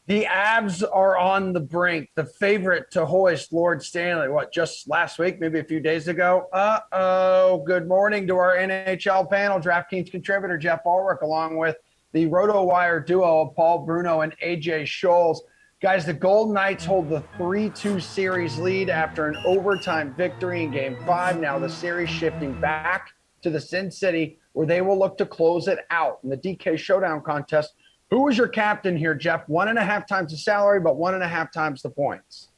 The Avs are on the brink, the favorite to hoist Lord Stanley. What, just last week, maybe a few days ago? Good morning to our NHL panel. DraftKings contributor Geoff Ulrich, along with the Rotowire duo of Paul Bruno and AJ Scholz. Guys, the Golden Knights hold the 3-2 series lead after an overtime victory in Game 5. Now the series shifting back to the Sin City, where they will look to close it out in the DK Showdown contest. Who was your captain here, Geoff? 1.5 times the salary, but 1.5 times the points.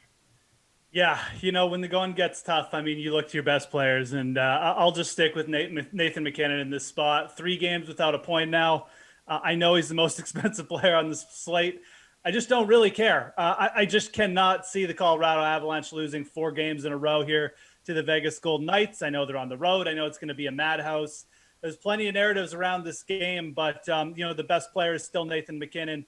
Yeah, when the going gets tough, you look to your best players, and I'll just stick with Nathan MacKinnon in this spot. 3 games without a point now. I know he's the most expensive player on this slate. I just don't really care. I just cannot see the Colorado Avalanche losing 4 games in a row here to the Vegas Golden Knights. I know they're on the road. I know it's going to be a madhouse. There's plenty of narratives around this game, but, the best player is still Nathan MacKinnon.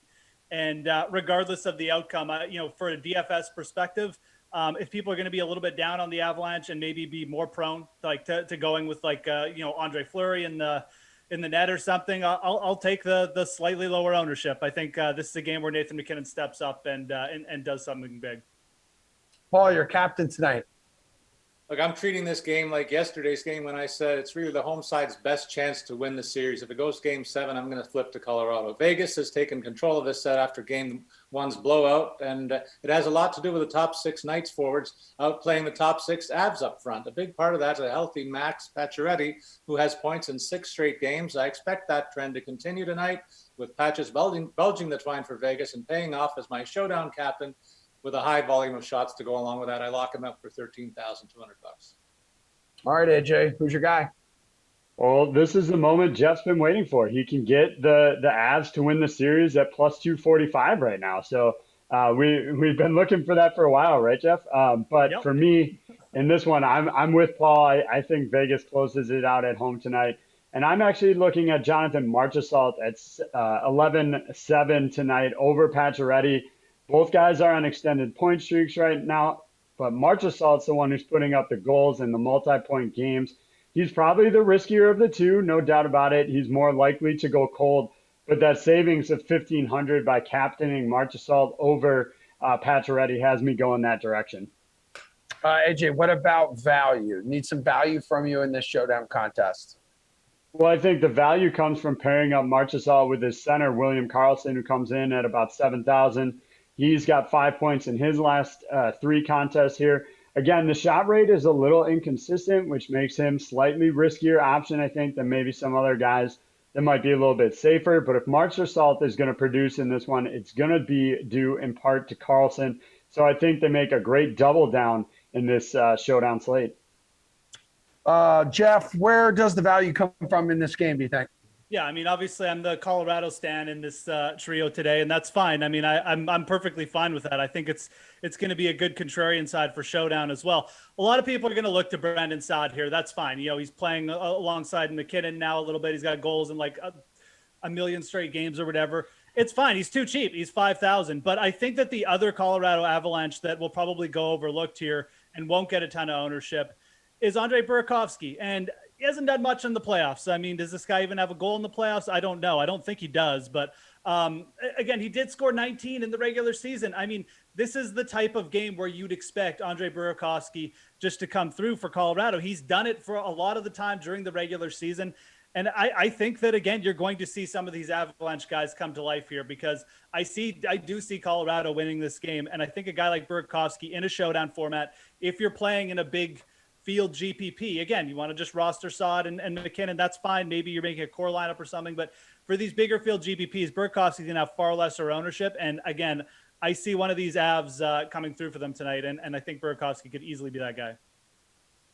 And regardless of the outcome, for a DFS perspective, if people are going to be a little bit down on the Avalanche and maybe be more prone to going with Andre Fleury in the net or something, I'll take the slightly lower ownership. I think this is a game where Nathan MacKinnon steps up and does something big. Paul, your captain tonight. Look, I'm treating this game like yesterday's game when I said it's really the home side's best chance to win the series. If it goes Game 7, I'm going to flip to Colorado. Vegas has taken control of this set after Game 1's blowout, and it has a lot to do with the top 6 Knights forwards outplaying the top 6 Avs up front. A big part of that is a healthy Max Pacioretty, who has points in 6 straight games. I expect that trend to continue tonight, with Patches bulging the twine for Vegas and paying off as my showdown captain. With a high volume of shots to go along with that, I lock him up for $13,200. All right, AJ, who's your guy? Well, this is the moment Jeff's been waiting for. He can get the Avs to win the series at plus 245 right now. So we've been looking for that for a while, right, Jeff? But Yep. For me, in this one, I'm with Paul. I think Vegas closes it out at home tonight. And I'm actually looking at Jonathan Marchessault at 11-7 tonight over Pacioretty. Both guys are on extended point streaks right now, but Marchessault's the one who's putting up the goals in the multi-point games. He's probably the riskier of the two, no doubt about it. He's more likely to go cold, but that savings of $1,500 by captaining Marchessault over Pacioretty has me going that direction. AJ, what about value? Need some value from you in this showdown contest. Well, I think the value comes from pairing up Marchessault with his center, William Karlsson, who comes in at about $7,000. He's got 5 points in his last 3 contests here. Again, the shot rate is a little inconsistent, which makes him slightly riskier option, I think, than maybe some other guys that might be a little bit safer. But if Marchessault is going to produce in this one, it's going to be due in part to Karlsson. So I think they make a great double down in this showdown slate. Geoff, where does the value come from in this game, do you think? Yeah, obviously I'm the Colorado stan in this trio today, and that's fine. I'm perfectly fine with that. I think it's going to be a good contrarian side for showdown as well. A lot of people are going to look to Brandon Saad here. That's fine. He's playing alongside MacKinnon now a little bit. He's got goals in like a million straight games or whatever. It's fine. He's too cheap. He's $5,000. But I think that the other Colorado Avalanche that will probably go overlooked here and won't get a ton of ownership is Andre Burakovsky. And he hasn't done much in the playoffs. Does this guy even have a goal in the playoffs? I don't know. I don't think he does. But again, he did score 19 in the regular season. This is the type of game where you'd expect Andre Burakovsky just to come through for Colorado. He's done it for a lot of the time during the regular season. And I think that, again, you're going to see some of these Avalanche guys come to life here because I do see Colorado winning this game. And I think a guy like Burakovsky in a showdown format, if you're playing in a big field GPP, again, you want to just roster Saad and MacKinnon, that's fine. Maybe you're making a core lineup or something. But for these bigger field GPPs, Burakovsky's going to have far lesser ownership. And again, I see one of these Avs coming through for them tonight. And I think Burakovsky could easily be that guy.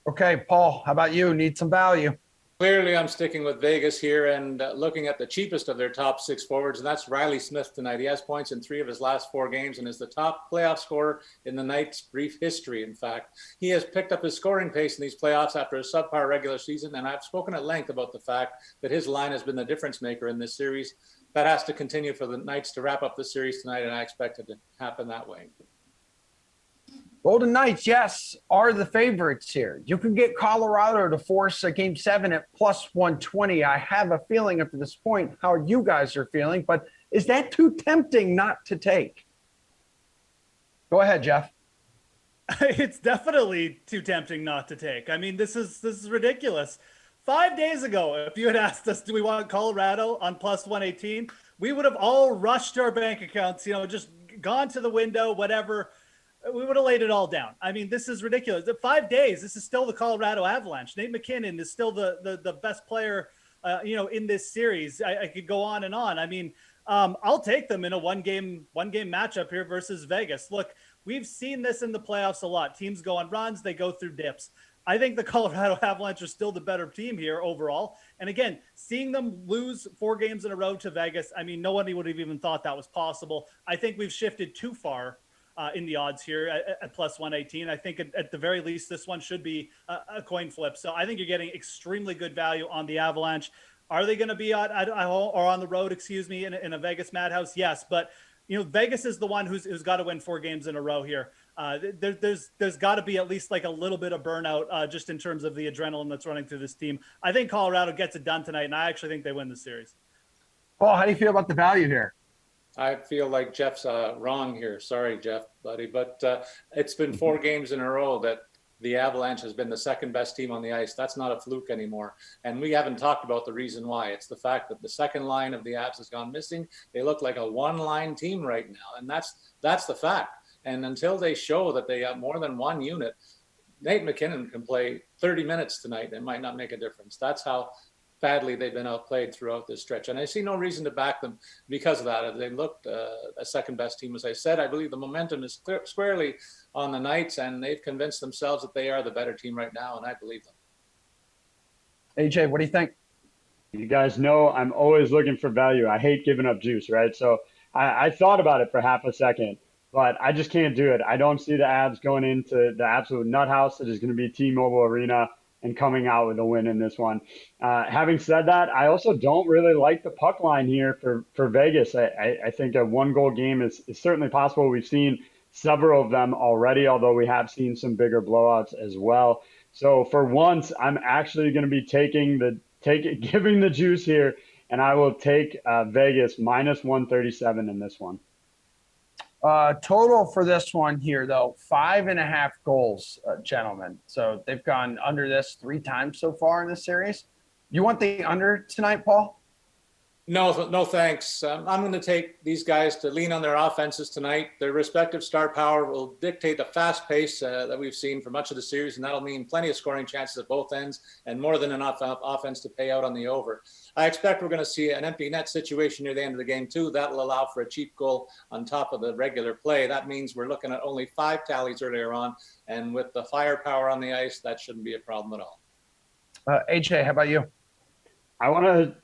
Okay, Paul, how about you? Need some value. Clearly, I'm sticking with Vegas here and looking at the cheapest of their top 6 forwards, and that's Riley Smith tonight. He has points in 3 of his last 4 games and is the top playoff scorer in the Knights' brief history, in fact. He has picked up his scoring pace in these playoffs after a subpar regular season, and I've spoken at length about the fact that his line has been the difference maker in this series. That has to continue for the Knights to wrap up the series tonight, and I expect it to happen that way. Golden Knights, yes, are the favorites here. You can get Colorado to force a Game 7 at plus 120. I have a feeling up to this point how you guys are feeling, but Is that too tempting not to take? Go ahead, Geoff. It's definitely too tempting not to take. I mean, this is ridiculous. 5 days ago, if you had asked us, do we want Colorado on plus 118, we would have all rushed to our bank accounts, just gone to the window, whatever. We would have laid it all down. I mean, this is ridiculous. 5 days, this is still the Colorado Avalanche. Nate McKinnon is still the best player, in this series. I could go on and on. I mean, I'll take them in a one game matchup here versus Vegas. Look, we've seen this in the playoffs a lot. Teams go on runs, they go through dips. I think the Colorado Avalanche are still the better team here overall. And again, seeing them lose 4 games in a row to Vegas, I mean, nobody would have even thought that was possible. I think we've shifted too far in the odds here at plus 118. I think at the very least, this one should be a coin flip. So I think you're getting extremely good value on the Avalanche. Are they going to be at home or on the road, in a Vegas madhouse? Yes, but Vegas is the one who's got to win 4 games in a row here. There's got to be at least like a little bit of burnout just in terms of the adrenaline that's running through this team. I think Colorado gets it done tonight, and I actually think they win the series. Paul, how do you feel about the value here? I feel like Jeff's wrong here. Sorry, Geoff, buddy. But it's been 4 games in a row that the Avalanche has been the second best team on the ice. That's not a fluke anymore. And we haven't talked about the reason why. It's the fact that the second line of the Avs has gone missing. They look like a one-line team right now. And that's the fact. And until they show that they have more than one unit, Nate McKinnon can play 30 minutes tonight. It might not make a difference. That's how badly they've been outplayed throughout this stretch. And I see no reason to back them because of that. They looked a second best team. As I said, I believe the momentum is squarely on the Knights, and they've convinced themselves that they are the better team right now, and I believe them. AJ, what do you think? You guys know I'm always looking for value. I hate giving up juice, right? So I thought about it for half a second, but I just can't do it. I don't see the Avs going into the absolute nut house that is going to be T-Mobile Arena and coming out with a win in this one. Having said that, I also don't really like the puck line here for Vegas. I think a 1-goal game is certainly possible. We've seen several of them already, although we have seen some bigger blowouts as well. So for once, I'm actually going to be giving the juice here, and I will take Vegas minus 137 in this one. Total for this one here, though, 5.5 goals, gentlemen. So they've gone under this 3 times so far in this series. You want the under tonight, Paul? No, thanks. I'm going to take these guys to lean on their offenses tonight. Their respective star power will dictate the fast pace that we've seen for much of the series, and that'll mean plenty of scoring chances at both ends and more than enough offense to pay out on the over. I expect we're going to see an empty net situation near the end of the game, too. That'll allow for a cheap goal on top of the regular play. That means we're looking at only 5 tallies earlier on, and with the firepower on the ice, that shouldn't be a problem at all. AJ, how about you? I want to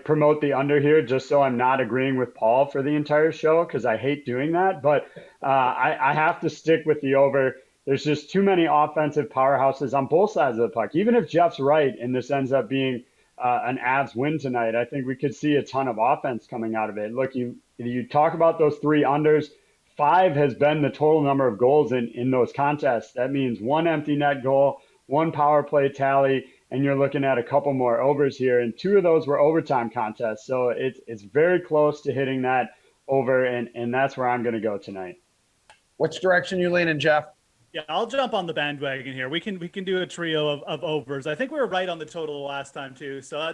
promote the under here just so I'm not agreeing with Paul for the entire show because I hate doing that. But I have to stick with the over. There's just too many offensive powerhouses on both sides of the puck. Even if Jeff's right and this ends up being an Avs win tonight, I think we could see a ton of offense coming out of it. Look, you talk about those 3 unders. 5 has been the total number of goals in those contests. That means 1 empty net goal, 1 power play tally, and you're looking at a couple more overs here, and 2 of those were overtime contests. So it's very close to hitting that over, and that's where I'm going to go tonight. Which direction you leaning, Geoff? Yeah, I'll jump on the bandwagon here. We can do a trio of overs. I think we were right on the total last time too, so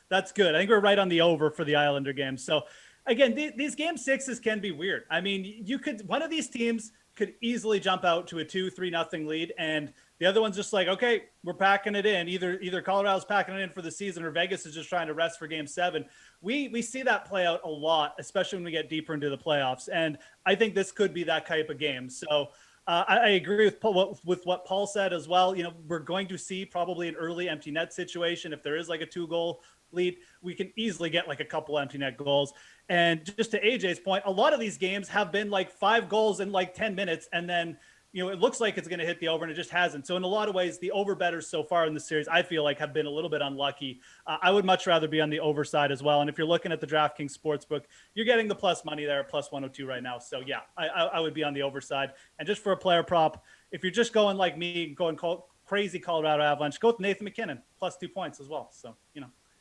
that's good. I think we're right on the over for the Islander game. So again, these game 6s can be weird. I mean, one of these teams could easily jump out to a 2-3-0 lead, and the other one's just like, okay, we're packing it in. Either Colorado's packing it in for the season or Vegas is just trying to rest for game 7. We see that play out a lot, especially when we get deeper into the playoffs. And I think this could be that type of game. So I agree with what Paul said as well. We're going to see probably an early empty net situation. If there is like a 2-goal lead, we can easily get like a couple empty net goals. And just to AJ's point, a lot of these games have been like 5 goals in like 10 minutes. And then, it looks like it's going to hit the over and it just hasn't. So in a lot of ways, the over bettors so far in the series, I feel like have been a little bit unlucky. I would much rather be on the over side as well. And if you're looking at the DraftKings Sportsbook, you're getting the plus money there at plus 102 right now. So yeah, I would be on the over side. And just for a player prop, if you're just going like me, going crazy Colorado Avalanche, go with Nathan McKinnon, plus 2 points as well. So,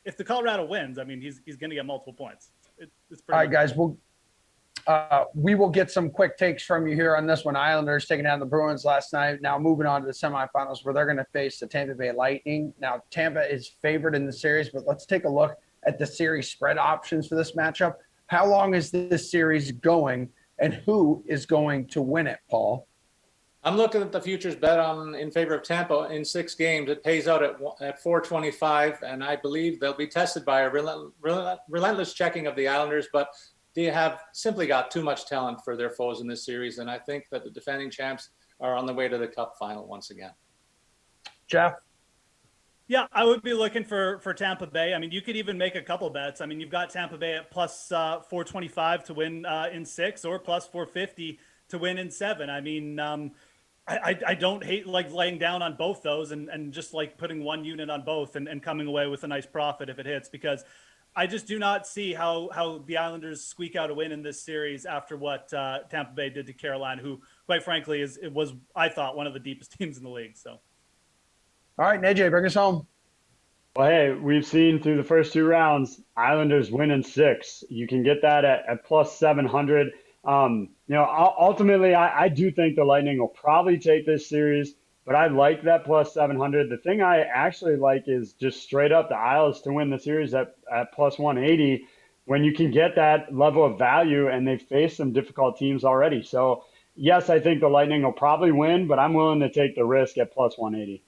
if the Colorado wins, I mean, he's going to get multiple points. it's All right, pretty. guys, we will get some quick takes from you here on this one. Islanders taking down the Bruins last night. Now moving on to the semifinals where they're going to face the Tampa Bay Lightning. Now Tampa is favored in the series, but let's take a look at the series spread options for this matchup. How long is this series going, and who is going to win it, Paul? I'm looking at the futures bet in favor of Tampa in 6 games. It pays out at 425, and I believe they'll be tested by a relentless checking of the Islanders, but they have simply got too much talent for their foes in this series, and I think that the defending champs are on the way to the Cup final once again. Geoff? Yeah, I would be looking for Tampa Bay. I mean, you could even make a couple bets. I mean, you've got Tampa Bay at plus 425 to win in 6 or plus 450 to win in 7. I mean, I don't hate like laying down on both those and just like putting one unit on both and coming away with a nice profit if it hits, because I just do not see how the Islanders squeak out a win in this series after what Tampa Bay did to Carolina, who quite frankly was, I thought, one of the deepest teams in the league. So. All right, AJ, bring us home. Well, hey, we've seen through the first 2 rounds, Islanders win in 6. You can get that at plus 700. Ultimately, I do think the Lightning will probably take this series, but I like that plus 700. The thing I actually like is just straight up the Isles to win the series at plus 180 when you can get that level of value, and they've faced some difficult teams already. So, yes, I think the Lightning will probably win, but I'm willing to take the risk at plus 180.